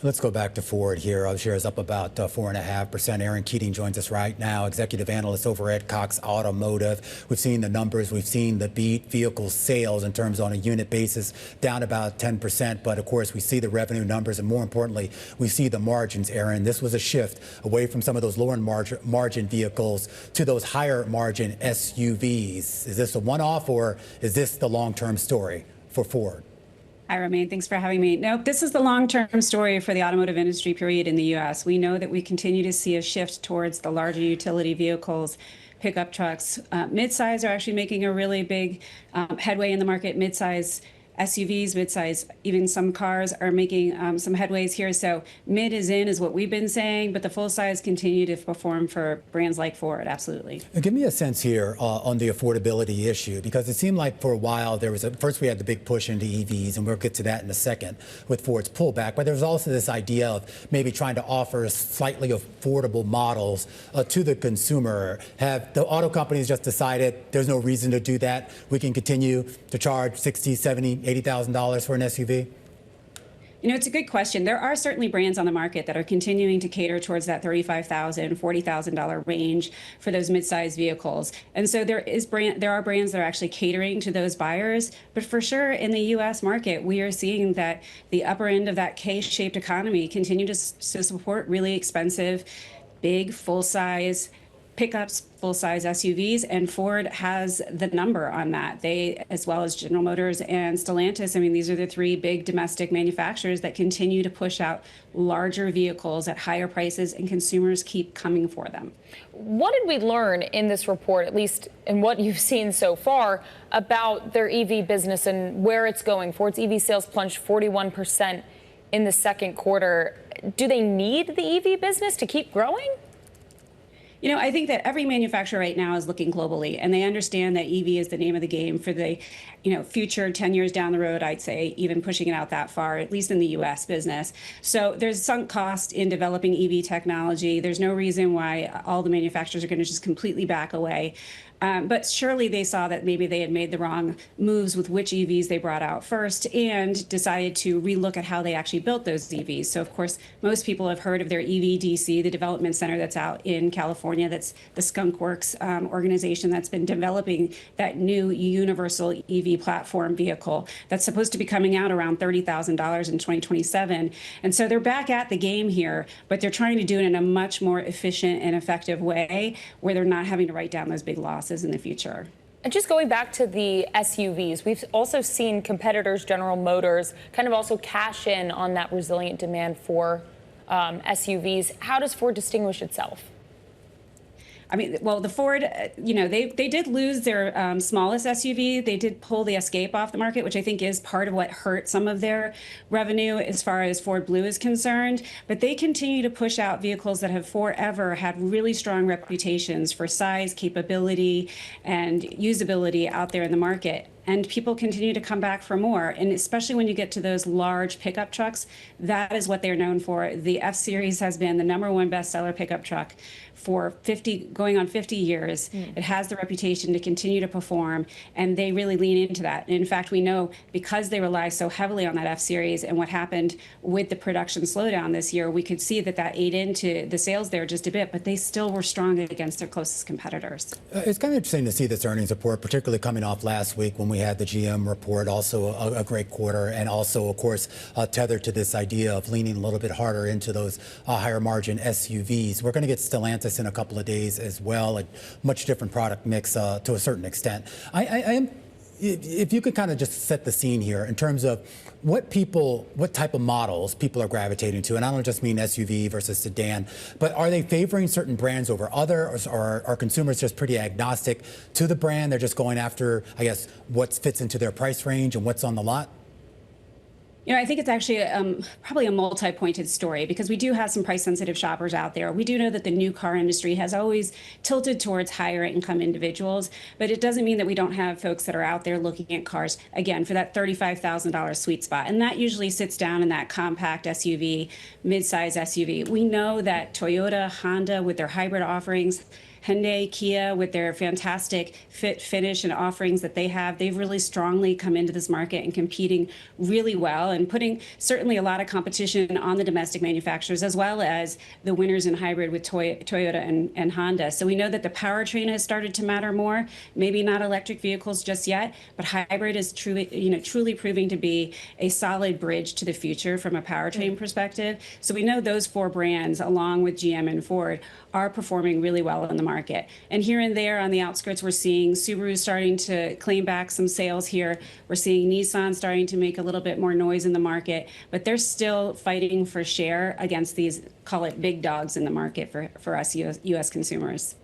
Let's go back to Ford here. Our shares up about 4.5%. Erin Keating joins us right now, executive analyst over at Cox Automotive. We've seen the numbers. We've seen the beat. Vehicle sales in terms on a unit basis down about 10%. But of course, we see the revenue numbers, and more importantly, we see the margins, Erin. This was a shift away from some of those lower margin vehicles to those higher margin SUVs. Is this a one-off, or is this the long-term story for Ford? Hi, Romaine. Thanks for having me. Nope, this is the long-term story for the automotive industry, period, in the U.S. We know that we continue to see a shift towards the larger utility vehicles, pickup trucks. Midsize are actually making a really big headway in the market. Midsize SUVs, midsize, even some cars are making some headways here. So mid is what we've been saying, but the full size continue to perform for brands like Ford, absolutely. Give me a sense here on the affordability issue, because it seemed like for a while there was first we had the big push into EVs, and we'll get to that in a second with Ford's pullback, but there was also this idea of maybe trying to offer slightly affordable models to the consumer. Have the auto companies just decided there's no reason to do that? We can continue to charge $60,000, $70,000, $80,000 for an SUV? You know, it's a good question. There are certainly brands on the market that are continuing to cater towards that $35,000, $40,000 range for those mid-sized vehicles. And so there are brands that are actually catering to those buyers. But for sure, in the U.S. market, we are seeing that the upper end of that K-shaped economy continue to support really expensive, big, full-size pickups, full-size SUVs, and Ford has the number on that. They, as well as General Motors and Stellantis, I mean, these are the three big domestic manufacturers that continue to push out larger vehicles at higher prices, and consumers keep coming for them. What did we learn in this report, at least in what you've seen so far, about their EV business and where it's going? Ford's EV sales plunged 41% in the second quarter. Do they need the EV business to keep growing? You know, I think that every manufacturer right now is looking globally, and they understand that EV is the name of the game for the, future 10 years down the road, I'd say, even pushing it out that far, at least in the U.S. business. So there's sunk cost in developing EV technology. There's no reason why all the manufacturers are going to just completely back away. But surely they saw that maybe they had made the wrong moves with which EVs they brought out first, and decided to relook at how they actually built those EVs. So, of course, most people have heard of their EVDC, the development center that's out in California. That's the Skunk Works organization that's been developing that new universal EV platform vehicle that's supposed to be coming out around $30,000 in 2027. And so they're back at the game here, but they're trying to do it in a much more efficient and effective way where they're not having to write down those big losses in the future. And just going back to the SUVs, we've also seen competitors, General Motors, kind of also cash in on that resilient demand for SUVs. How does Ford distinguish itself? I mean, well, the Ford, they did lose their smallest SUV. They did pull the Escape off the market, which I think is part of what hurt some of their revenue as far as Ford Blue is concerned. But they continue to push out vehicles that have forever had really strong reputations for size, capability, and usability out there in the market. And people continue to come back for more. And especially when you get to those large pickup trucks, that is what they're known for. The F-Series has been the #1 bestseller pickup truck for going on 50 years. It has the reputation to continue to perform, and they really lean into that. And in fact, we know because they rely so heavily on that F-Series and what happened with the production slowdown this year, we could see that ate into the sales there just a bit, but they still were strong against their closest competitors. It's kind of interesting to see this earnings report, particularly coming off last week when we had the GM report, also a great quarter, and also, of course, tethered to this idea of leaning a little bit harder into those higher margin SUVs. We're going to get Stellantis in a couple of days as well, a much different product mix to a certain extent. If you could kind of just set the scene here in terms of what type of models people are gravitating to, and I don't just mean SUV versus sedan, but are they favoring certain brands over others, or are consumers just pretty agnostic to the brand? They're just going after, I guess, what fits into their price range and what's on the lot? You know, I think it's actually probably a multi-pointed story, because we do have some price-sensitive shoppers out there. We do know that the new car industry has always tilted towards higher income individuals, but it doesn't mean that we don't have folks that are out there looking at cars, again, for that $35,000 sweet spot. And that usually sits down in that compact SUV, mid-size SUV. We know that Toyota, Honda, with their hybrid offerings, Hyundai, Kia, with their fantastic fit, finish, and offerings that they have, they've really strongly come into this market and competing really well and putting certainly a lot of competition on the domestic manufacturers, as well as the winners in hybrid with Toyota and Honda. So we know that the powertrain has started to matter more, maybe not electric vehicles just yet, but hybrid is truly proving to be a solid bridge to the future from a powertrain perspective. So we know those four brands, along with GM and Ford, are performing really well in the market. And here and there on the outskirts, we're seeing Subaru starting to claim back some sales here. We're seeing Nissan starting to make a little bit more noise in the market, but they're still fighting for share against these, call it big dogs in the market for us US consumers.